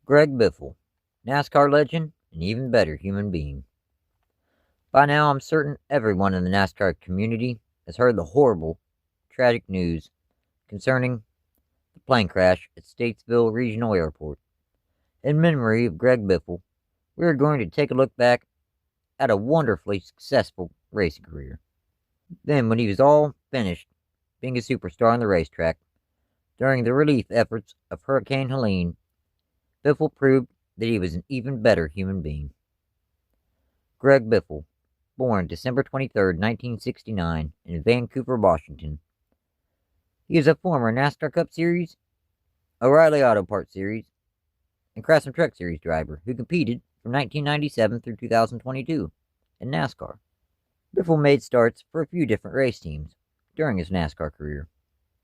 Greg Biffle, NASCAR legend and even better human being. By now, I'm certain everyone in the NASCAR community has heard the horrible, tragic news concerning the plane crash at Statesville Regional Airport. In memory of Greg Biffle, we are going to take a look back at a wonderfully successful racing career. Then, when he was all finished being a superstar on the racetrack, during the relief efforts of Hurricane Helene, Biffle proved that he was an even better human being. Greg Biffle, born December 23, 1969, in Vancouver, Washington. He is a former NASCAR Cup Series, O'Reilly Auto Parts Series, and Craftsman Truck Series driver who competed from 1997 through 2022 in NASCAR. Biffle made starts for a few different race teams during his NASCAR career,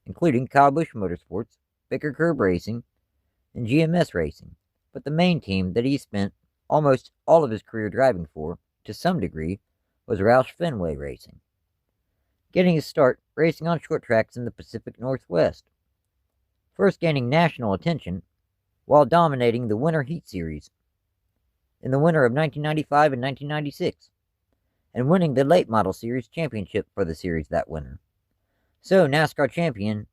including Kyle Busch Motorsports, Baker Curb Racing, and GMS Racing, but the main team that he spent almost all of his career driving for, to some degree, was Roush Fenway Racing, getting his start racing on short tracks in the Pacific Northwest, first gaining national attention while dominating the Winter Heat Series in the winter of 1995 and 1996, and winning the Late Model Series championship for the series that winter. So NASCAR champion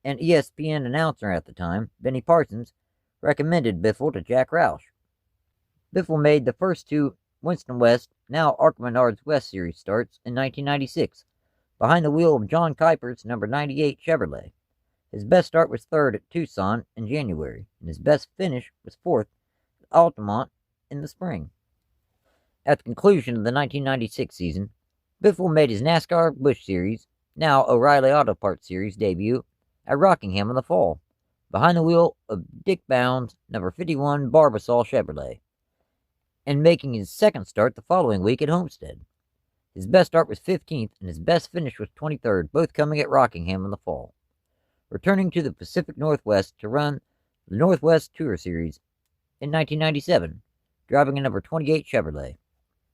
and ESPN announcer at the time, Benny Parsons, recommended Biffle to Jack Roush. Biffle made the first two Winston West, now ARCA Menards West Series starts in 1996, behind the wheel of John Kuiper's number 98 Chevrolet. His best start was third at Tucson in January, and his best finish was fourth at Altamont in the spring. At the conclusion of the 1996 season, Biffle made his NASCAR Busch Series, now O'Reilly Auto Parts Series debut at Rockingham in the fall, behind the wheel of Dick Bound's number 51 Barbasol Chevrolet, and making his second start the following week at Homestead. His best start was 15th, and his best finish was 23rd, both coming at Rockingham in the fall. Returning to the Pacific Northwest to run the Northwest Tour Series in 1997, driving a number 28 Chevrolet.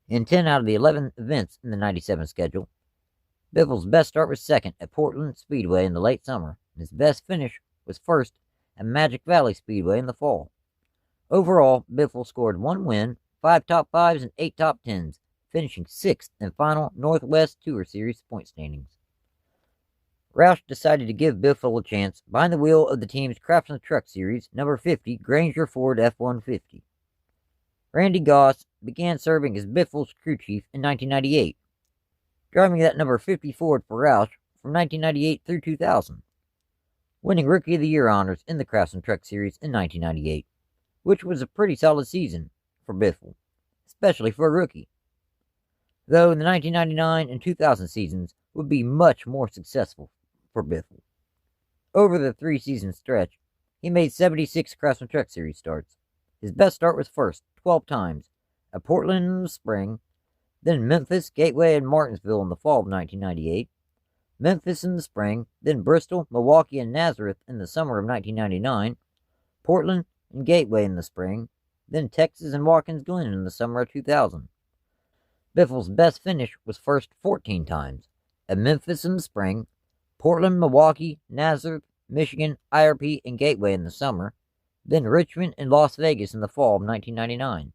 In 10 out of the 11 events in the 97 schedule, Biffle's best start was second at Portland Speedway in the late summer, and his best finish was first at Magic Valley Speedway in the fall. Overall, Biffle scored 1 win, 5 top 5s, and 8 top 10s, finishing 6th in final Northwest Tour Series point standings. Roush decided to give Biffle a chance behind the wheel of the team's Craftsman Truck Series number 50 Granger Ford F-150. Randy Goss began serving as Biffle's crew chief in 1998, driving that number 50 Ford for Roush from 1998 through 2000, winning Rookie of the Year honors in the Craftsman Truck Series in 1998, which was a pretty solid season for Biffle, especially for a rookie. Though the 1999 and 2000 seasons would be much more successful for Biffle. Over the 3-season stretch, he made 76 Craftsman Truck Series starts. His best start was first, 12 times, at Portland in the spring, then Memphis, Gateway, and Martinsville in the fall of 1998, Memphis in the spring, then Bristol, Milwaukee, and Nazareth in the summer of 1999, Portland and Gateway in the spring, then Texas and Watkins Glen in the summer of 2000. Biffle's best finish was first 14 times, at Memphis in the spring, Portland, Milwaukee, Nazareth, Michigan, IRP, and Gateway in the summer, then Richmond and Las Vegas in the fall of 1999,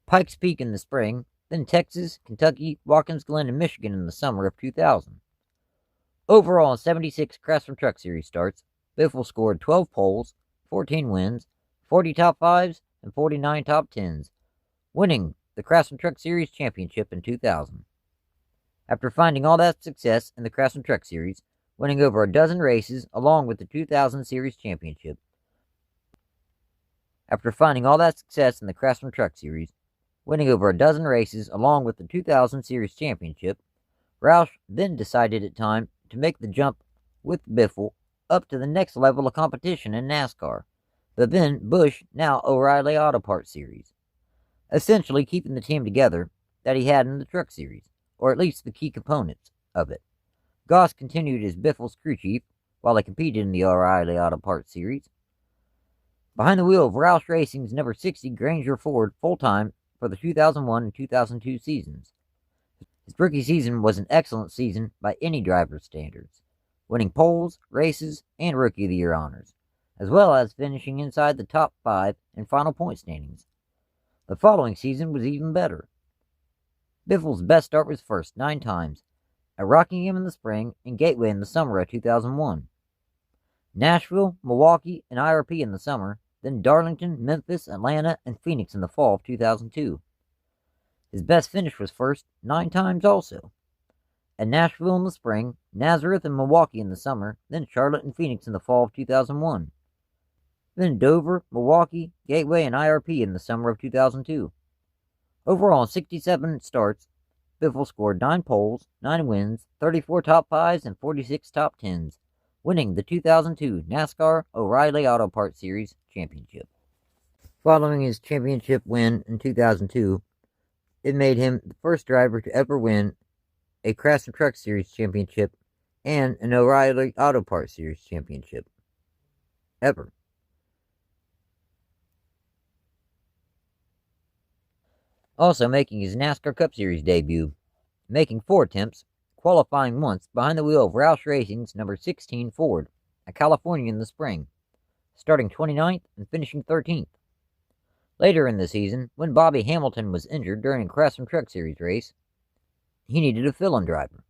Pikes Peak in the spring, then Texas, Kentucky, Watkins Glen, and Michigan in the summer of 2000. Overall, in 76 Craftsman Truck Series starts, Biffle scored 12 poles, 14 wins, 40 top 5s, and 49 top 10s, winning the Craftsman Truck Series championship in 2000. After finding all that success in the Craftsman Truck Series, winning over a dozen races along with the 2000 Series championship, Roush then decided it time to make the jump with Biffle up to the next level of competition in NASCAR, the then Busch, now O'Reilly Auto Parts Series, essentially keeping the team together that he had in the Truck Series, or at least the key components of it. Goss continued as Biffle's crew chief while they competed in the O'Reilly Auto Parts Series, behind the wheel of Roush Racing's number 60 Granger Ford full-time for the 2001 and 2002 seasons. His rookie season was an excellent season by any driver's standards, winning poles, races, and Rookie of the Year honors. as well as finishing inside the top 5 in final point standings. The following season was even better. Biffle's best start was first 9 times, at Rockingham in the spring and Gateway in the summer of 2001. Nashville, Milwaukee, and IRP in the summer, then Darlington, Memphis, Atlanta, and Phoenix in the fall of 2002. His best finish was first 9 times also, at Nashville in the spring, Nazareth and Milwaukee in the summer, then Charlotte and Phoenix in the fall of 2001. Then Dover, Milwaukee, Gateway, and IRP in the summer of 2002. Overall, in 67 starts, Biffle scored 9 poles, 9 wins, 34 top 5s, and 46 top 10s, winning the 2002 NASCAR O'Reilly Auto Parts Series championship. Following his championship win in 2002, it made him the first driver to ever win a Craftsman Truck Series championship and an O'Reilly Auto Parts Series championship. Ever. Also making his NASCAR Cup Series debut, making 4 attempts, qualifying once behind the wheel of Roush Racing's number 16 Ford at California in the spring, starting 29th and finishing 13th. Later in the season, when Bobby Hamilton was injured during a Craftsman Truck Series race, he needed a fill-in driver.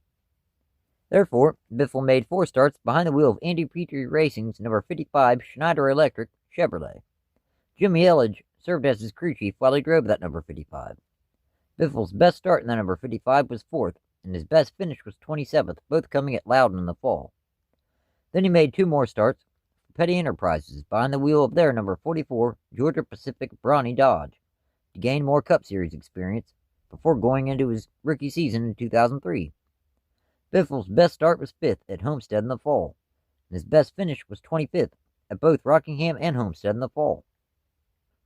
Therefore, Biffle made 4 starts behind the wheel of Andy Petrie Racing's number 55 Schneider Electric Chevrolet. Jimmy Elledge served as his crew chief while he drove that number 55. Biffle's best start in that number 55 was 4th, and his best finish was 27th, both coming at Loudon in the fall. Then he made 2 more starts for Petty Enterprises behind the wheel of their number 44 Georgia Pacific Brawny Dodge to gain more Cup Series experience before going into his rookie season in 2003. Biffle's best start was 5th at Homestead in the fall, and his best finish was 25th at both Rockingham and Homestead in the fall.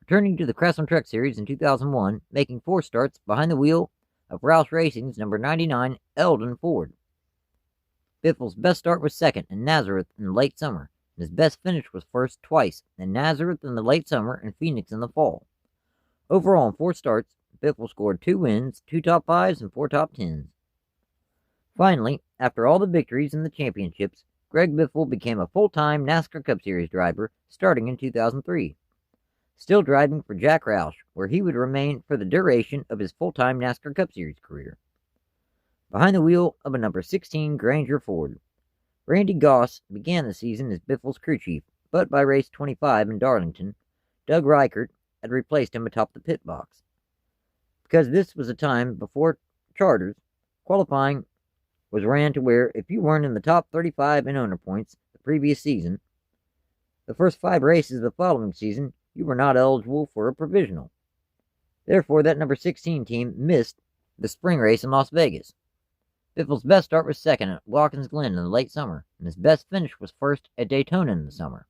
Returning to the Craftsman Truck Series in 2001, making 4 starts behind the wheel of Roush Racing's number 99 Eldon Ford. Biffle's best start was 2nd in Nazareth in the late summer, and his best finish was 1st twice in Nazareth in the late summer and Phoenix in the fall. Overall, in 4 starts, Biffle scored 2 wins, 2 top 5s, and 4 top 10s. Finally, after all the victories in the championships, Greg Biffle became a full-time NASCAR Cup Series driver starting in 2003. Still driving for Jack Roush, where he would remain for the duration of his full-time NASCAR Cup Series career. Behind the wheel of a number 16 Granger Ford, Randy Goss began the season as Biffle's crew chief, but by race 25 in Darlington, Doug Reichert had replaced him atop the pit box. Because this was a time before charters, qualifying was ran to where if you weren't in the top 35 in owner points the previous season, the first 5 races of the following season, you were not eligible for a provisional. Therefore, that number 16 team missed the spring race in Las Vegas. Biffle's best start was 2nd at Watkins Glen in the late summer, and his best finish was 1st at Daytona in the summer.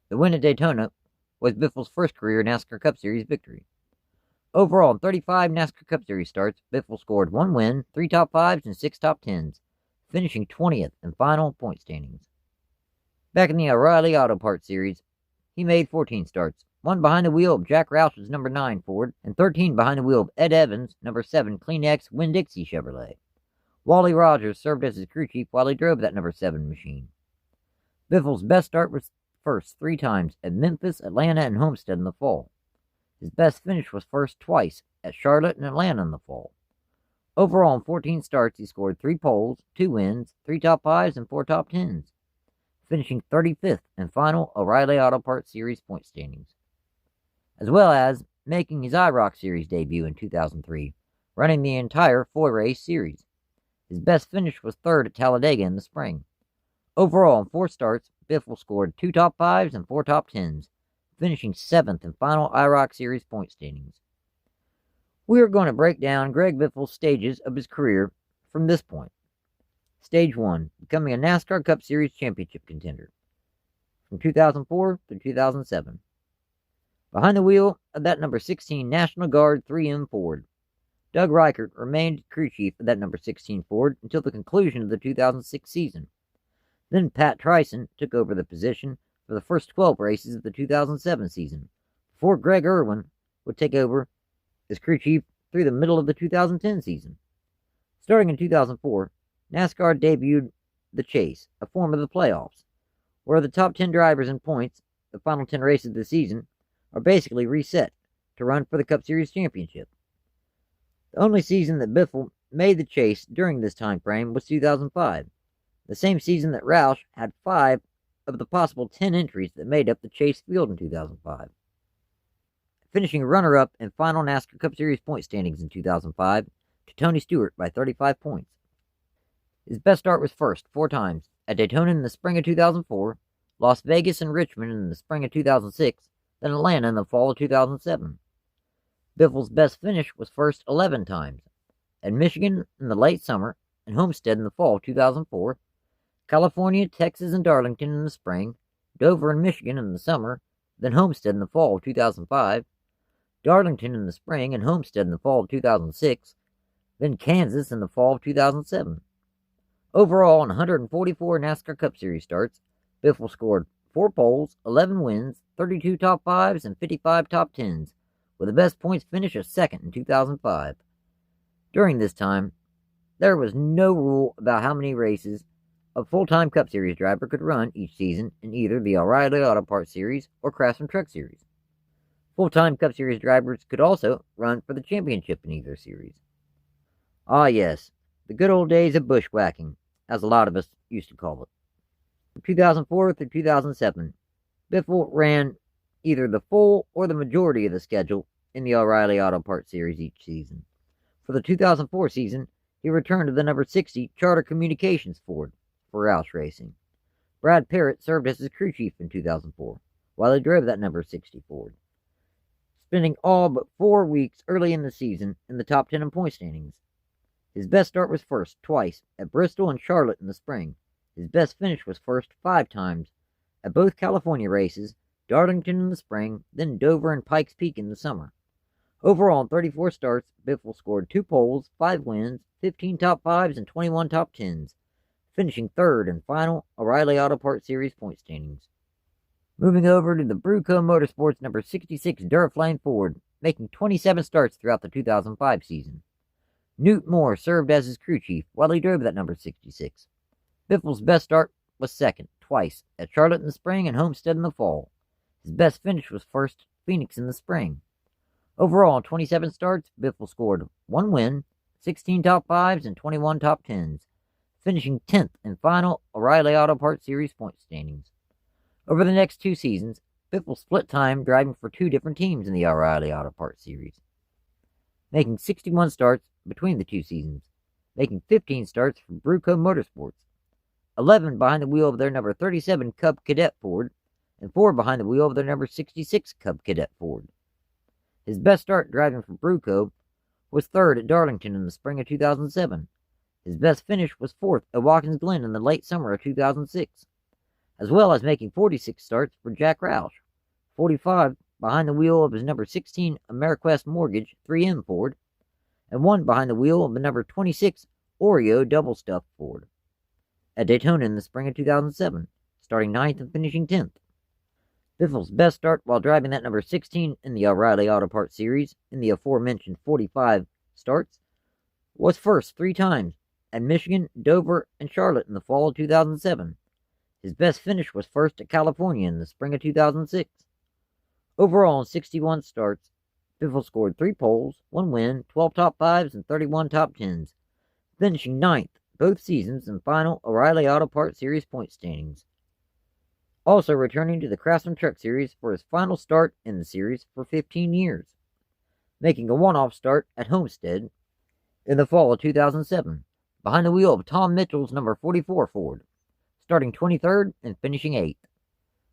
The win at Daytona was Biffle's first career NASCAR Cup Series victory. Overall, in 35 NASCAR Cup Series starts, Biffle scored 1 win, 3 top 5s, and 6 top 10s, finishing 20th in final point standings. Back in the O'Reilly Auto Parts Series, he made 14 starts, 1 behind the wheel of Jack Roush's number 9 Ford, and 13 behind the wheel of Ed Evans' number 7 Kleenex Winn-Dixie Chevrolet. Wally Rogers served as his crew chief while he drove that number 7 machine. Biffle's best start was first 3 times at Memphis, Atlanta, and Homestead in the fall. His best finish was 1st twice at Charlotte and Atlanta in the fall. Overall, in 14 starts, he scored 3 poles, 2 wins, 3 top 5s, and 4 top 10s, finishing 35th in final O'Reilly Auto Parts Series point standings, as well as making his IROC Series debut in 2003, running the entire 4-race series. His best finish was 3rd at Talladega in the spring. Overall, in 4 starts, Biffle scored 2 top 5s and 4 top 10s, finishing 7th in final IROC Series point standings. We are going to break down Greg Biffle's stages of his career from this point. Stage 1, becoming a NASCAR Cup Series championship contender, from 2004 through 2007. Behind the wheel of that number 16 National Guard 3M Ford, Doug Reichert remained crew chief of that number 16 Ford until the conclusion of the 2006 season. Then Pat Tryson took over the position for the first 12 races of the 2007 season, before Greg Irwin would take over as crew chief through the middle of the 2010 season. Starting in 2004, NASCAR debuted the Chase, a form of the playoffs, where the top 10 drivers in points, the final 10 races of the season, are basically reset to run for the Cup Series championship. The only season that Biffle made the chase during this time frame was 2005, the same season that Roush had 5 of the possible 10 entries that made up the chase field in 2005. Finishing runner-up in final NASCAR Cup Series point standings in 2005 to Tony Stewart by 35 points. His best start was first 4 times, at Daytona in the spring of 2004, Las Vegas and Richmond in the spring of 2006, then Atlanta in the fall of 2007. Biffle's best finish was first 11 times, at Michigan in the late summer and Homestead in the fall of 2004, California, Texas, and Darlington in the spring, Dover and Michigan in the summer, then Homestead in the fall of 2005, Darlington in the spring and Homestead in the fall of 2006, then Kansas in the fall of 2007. Overall, in 144 NASCAR Cup Series starts, Biffle scored 4 poles, 11 wins, 32 top 5s, and 55 top 10s, with the best points finish of second in 2005. During this time, there was no rule about how many races a full-time Cup Series driver could run each season in either the O'Reilly Auto Parts Series or Craftsman Truck Series. Full-time Cup Series drivers could also run for the championship in either series. Ah yes, the good old days of bushwhacking, as a lot of us used to call it. From 2004 through 2007, Biffle ran either the full or the majority of the schedule in the O'Reilly Auto Parts Series each season. For the 2004 season, he returned to the number 60 Charter Communications Ford for Roush Racing. Brad Parrott served as his crew chief in 2004, while he drove that number 60 Ford, spending all but 4 weeks early in the season in the top 10 in point standings. His best start was first twice, at Bristol and Charlotte in the spring. His best finish was first 5 times, at both California races, Darlington in the spring, then Dover and Pikes Peak in the summer. Overall, in 34 starts, Biffle scored 2 poles, 5 wins, 15 top 5s, and 21 top 10s, finishing third in final O'Reilly Auto Parts Series point standings. Moving over to the Bruco Motorsports number 66 Duraflame Ford, making 27 starts throughout the 2005 season. Newt Moore served as his crew chief while he drove that number 66. Biffle's best start was second, twice, at Charlotte in the spring and Homestead in the fall. His best finish was first, Phoenix in the spring. Overall, in 27 starts, Biffle scored 1 win, 16 top 5s, and 21 top 10s, finishing 10th in final O'Reilly Auto Parts Series point standings. Over the next 2 seasons, Biffle split time driving for 2 different teams in the O'Reilly Auto Parts Series, making 61 starts between the 2 seasons, making 15 starts for Bruco Motorsports, 11 behind the wheel of their number 37 Cub Cadet Ford, and 4 behind the wheel of their number 66 Cub Cadet Ford. His best start driving for Bruco was third at Darlington in the spring of 2007. His best finish was fourth at Watkins Glen in the late summer of 2006, as well as making 46 starts for Jack Roush, 45 behind the wheel of his number 16 AmeriQuest Mortgage 3M Ford, and 1 behind the wheel of the number 26 Oreo Double Stuffed Ford at Daytona in the spring of 2007, starting 9th and finishing 10th. Biffle's best start while driving that number 16 in the O'Reilly Auto Parts Series in the aforementioned 45 starts was first 3 times at Michigan, Dover, and Charlotte in the fall of 2007. His best finish was first at California in the spring of 2006. Overall, in 61 starts, Biffle scored 3 poles, 1 win, 12 top 5s, and 31 top 10s, finishing 9th both seasons in final O'Reilly Auto Parts Series point standings. Also returning to the Craftsman Truck Series for his final start in the series for 15 years, making a one-off start at Homestead in the fall of 2007, behind the wheel of Tom Mitchell's number 44 Ford, starting 23rd and finishing 8th.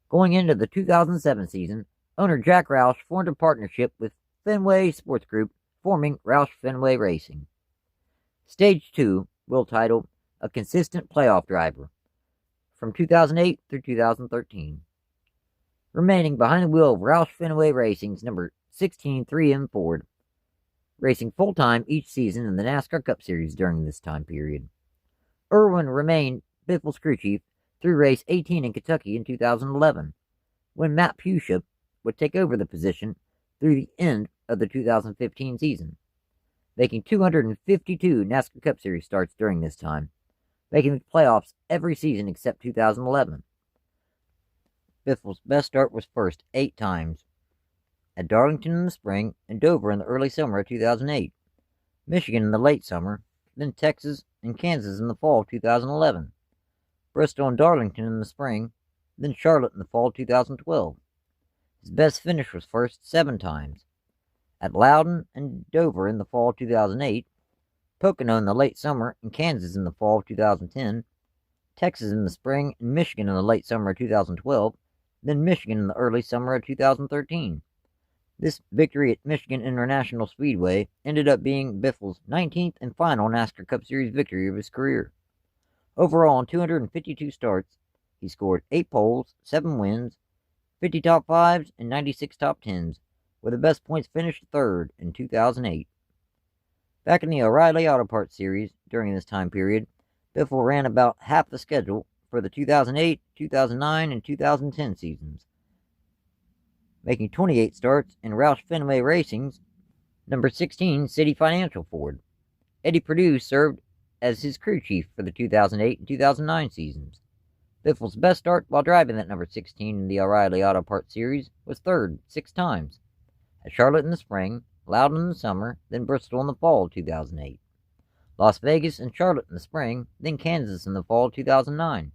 Going into the 2007 season, owner Jack Roush formed a partnership with Fenway Sports Group, forming Roush Fenway Racing. Stage 2 will title A Consistent Playoff Driver, from 2008 through 2013. Remaining behind the wheel of Roush Fenway Racing's number 16 3M Ford, racing full-time each season in the NASCAR Cup Series during this time period. Irwin remained Biffle's crew chief through race 18 in Kentucky in 2011, when Matt Pusha would take over the position through the end of the 2015 season, making 252 NASCAR Cup Series starts during this time, making the playoffs every season except 2011. Biffle's best start was first 8 times. At Darlington in the spring and Dover in the early summer of 2008, Michigan in the late summer, then Texas and Kansas in the fall of 2011, Bristol and Darlington in the spring, then Charlotte in the fall of 2012. His best finish was first 7 times. At Loudon and Dover in the fall of 2008, Pocono in the late summer and Kansas in the fall of 2010, Texas in the spring and Michigan in the late summer of 2012, then Michigan in the early summer of 2013. This victory at Michigan International Speedway ended up being Biffle's 19th and final NASCAR Cup Series victory of his career. Overall, in 252 starts, he scored 8 poles, 7 wins, 50 top 5s, and 96 top 10s, with the best points finished third in 2008. Back in the O'Reilly Auto Parts Series, during this time period, Biffle ran about half the schedule for the 2008, 2009, and 2010 seasons, making 28 starts in Roush Fenway Racing's number 16 City Financial Ford. Eddie Perdue served as his crew chief for the 2008 and 2009 seasons. Biffle's best start while driving that number 16 in the O'Reilly Auto Parts Series was third 6 times. At Charlotte in the spring, Loudon in the summer, then Bristol in the fall of 2008. Las Vegas and Charlotte in the spring, then Kansas in the fall of 2009.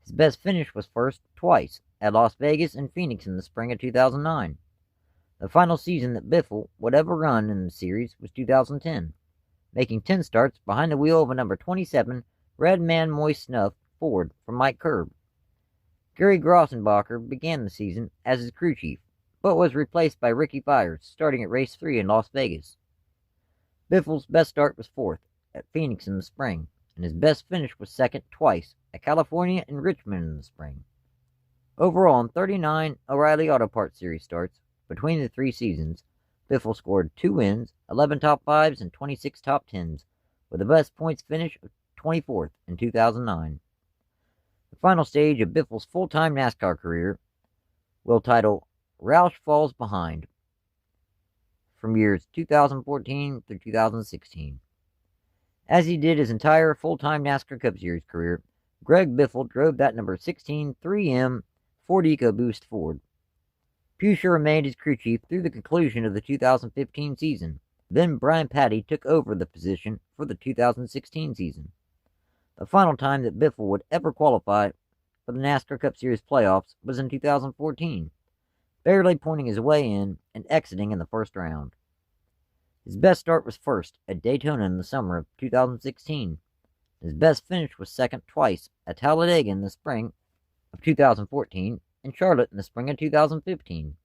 His best finish was first twice, at Las Vegas and Phoenix in the spring of 2009. The final season that Biffle would ever run in the series was 2010, making 10 starts behind the wheel of a number 27 Red Man Moist Snuff Ford from Mike Curb. Gary Grossenbacher began the season as his crew chief, but was replaced by Ricky Fires starting at race 3 in Las Vegas. Biffle's best start was 4th at Phoenix in the spring, and his best finish was 2nd twice at California and Richmond in the spring. Overall, in 39 O'Reilly Auto Parts Series starts between the 3 seasons, Biffle scored 2 wins, 11 top 5s, and 26 top 10s, with the best points finish of 24th in 2009. The final stage of Biffle's full-time NASCAR career will title Roush Falls Behind, from years 2014 through 2016. As he did his entire full-time NASCAR Cup Series career, Greg Biffle drove that number 16 3M Ford EcoBoost Ford. Pusher remained his crew chief through the conclusion of the 2015 season. Then Brian Patty took over the position for the 2016 season. The final time that Biffle would ever qualify for the NASCAR Cup Series playoffs was in 2014, barely pointing his way in and exiting in the first round. His best start was first at Daytona in the summer of 2016. His best finish was 2nd twice at Talladega in the spring of 2014 and Charlotte in the spring of 2015.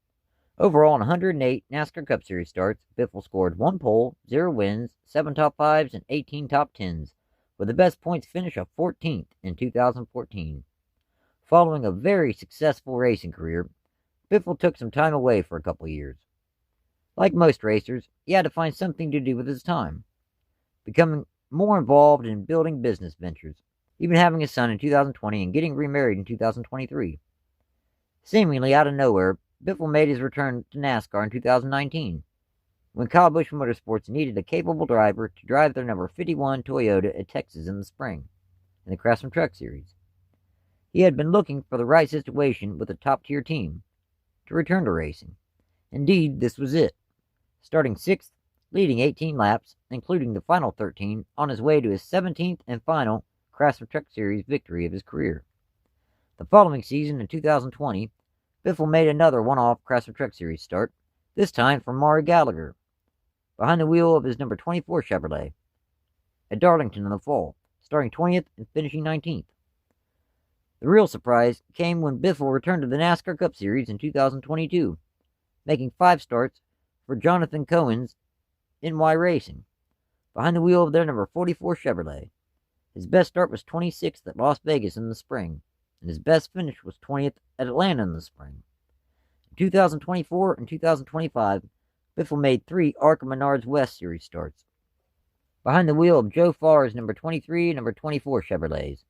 Overall, in 108 NASCAR Cup Series starts, Biffle scored 1 pole, 0 wins, 7 top 5s, and 18 top 10s, with the best points finish of 14th in 2014. Following a very successful racing career, Biffle took some time away for a couple years. Like most racers, he had to find something to do with his time, becoming more involved in building business ventures, even having a son in 2020 and getting remarried in 2023. Seemingly out of nowhere, Biffle made his return to NASCAR in 2019, when Kyle Busch Motorsports needed a capable driver to drive their number 51 Toyota at Texas in the spring, in the Craftsman Truck Series. He had been looking for the right situation with a top-tier team to return to racing. Indeed, this was it. Starting 6th, leading 18 laps, including the final 13, on his way to his 17th and final Craftsman Truck Series victory of his career. The following season, in 2020, Biffle made another one-off Craftsman Truck Series start, this time for Maury Gallagher, behind the wheel of his number 24 Chevrolet, at Darlington in the fall, starting 20th and finishing 19th. The real surprise came when Biffle returned to the NASCAR Cup Series in 2022, making 5 starts for Jonathan Cohen's NY Racing, behind the wheel of their number 44 Chevrolet. His best start was 26th at Las Vegas in the spring, and his best finish was 20th at Atlanta in the spring. In 2024 and 2025, Biffle made 3 ARCA Menards West Series starts, behind the wheel of Joe Farr's number 23 and number 24 Chevrolets.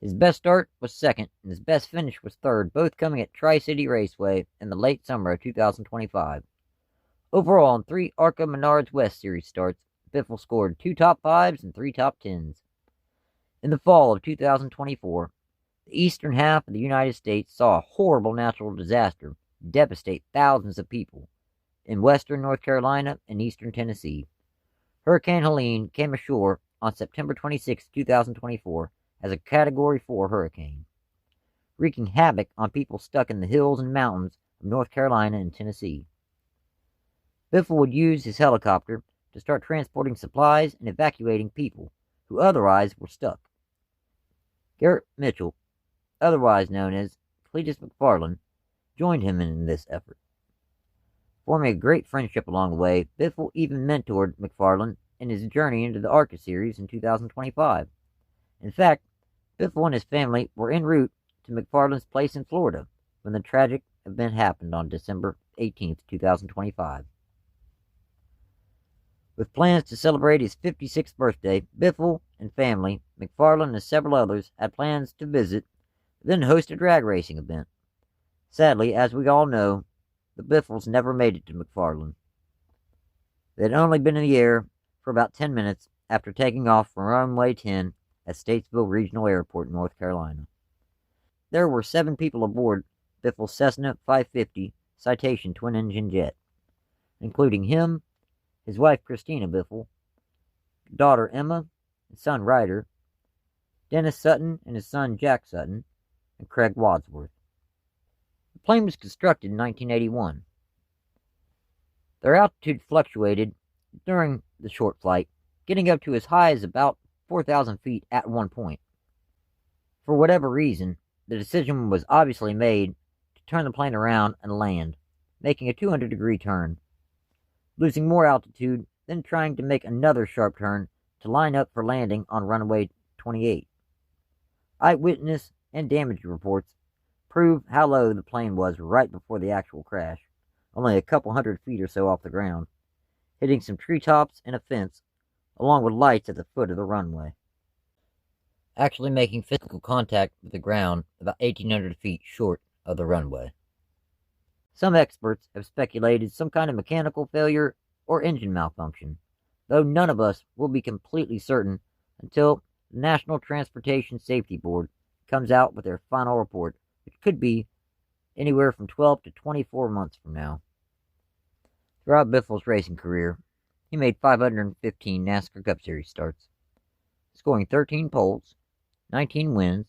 His best start was 2nd, and his best finish was 3rd, both coming at Tri-City Raceway in the late summer of 2025. Overall, in 3 ARCA Menards West Series starts, Biffle scored 2 top 5s and 3 top 10s. In the fall of 2024, The eastern half of the United States saw a horrible natural disaster devastate thousands of people in western North Carolina and eastern Tennessee. Hurricane Helene came ashore on September 26, 2024 as a Category 4 hurricane, wreaking havoc on people stuck in the hills and mountains of North Carolina and Tennessee. Biffle would use his helicopter to start transporting supplies and evacuating people who otherwise were stuck. Garrett Mitchell, otherwise known as Cleetus McFarland, joined him in this effort. Forming a great friendship along the way, Biffle even mentored McFarland in his journey into the ARCA Series in 2025. In fact, Biffle and his family were en route to McFarland's place in Florida when the tragic event happened on December 18, 2025. With plans to celebrate his 56th birthday, Biffle and family, McFarland and several others had plans to visit, then host a drag racing event. Sadly, as we all know, the Biffles never made it to McFarland. They had only been in the air for about 10 minutes after taking off from runway 10 at Statesville Regional Airport in North Carolina. There were 7 people aboard Biffle's Cessna 550 Citation twin-engine jet, including him, his wife Cristina Biffle, daughter Emma, and son Ryder, Dennis Sutton and his son Jack Sutton, and Craig Wadsworth. The plane was constructed in 1981. Their altitude fluctuated during the short flight, getting up to as high as about 4,000 feet at one point. For whatever reason, the decision was obviously made to turn the plane around and land, making a 200-degree turn, losing more altitude, then trying to make another sharp turn to line up for landing on runway 28. Eyewitness and damage reports prove how low the plane was right before the actual crash, only a couple hundred feet or so off the ground, hitting some treetops and a fence, along with lights at the foot of the runway, actually making physical contact with the ground about 1,800 feet short of the runway. Some experts have speculated some kind of mechanical failure or engine malfunction, though none of us will be completely certain until the National Transportation Safety Board comes out with their final report, which could be anywhere from 12 to 24 months from now. Throughout Biffle's racing career, he made 515 NASCAR Cup Series starts, scoring 13 poles, 19 wins,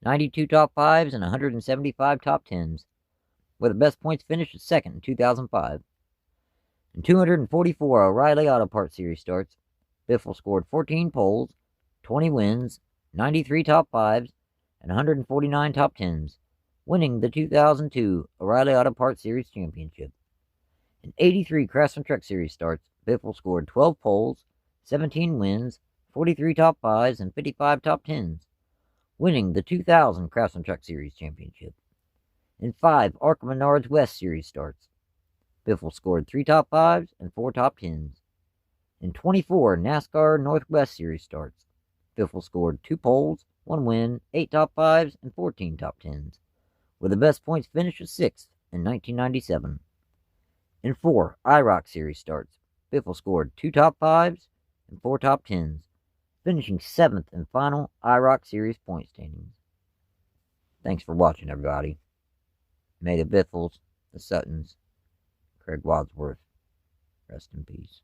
92 top 5s, and 175 top 10s, with the best points finish at second in 2005. In 244 O'Reilly Auto Parts Series starts, Biffle scored 14 poles, 20 wins, 93 top 5s, and 149 top 10s, winning the 2002 O'Reilly Auto Parts Series Championship. In 83 Craftsman Truck Series starts, Biffle scored 12 poles, 17 wins, 43 top 5s, and 55 top 10s, winning the 2000 Craftsman Truck Series Championship. In 5 ARCA Menards West Series starts, Biffle scored 3 top 5s and 4 top 10s. In 24 NASCAR Northwest Series starts, Biffle scored 2 poles, 1 win, 8 top 5s, and 14 top 10s, with the best points finish of 6th in 1997. In 4 IROC Series starts, Biffle scored 2 top 5s and 4 top 10s, finishing 7th in final IROC Series point standings. Thanks for watching, everybody. May the Biffles, the Suttons, Craig Wadsworth, rest in peace.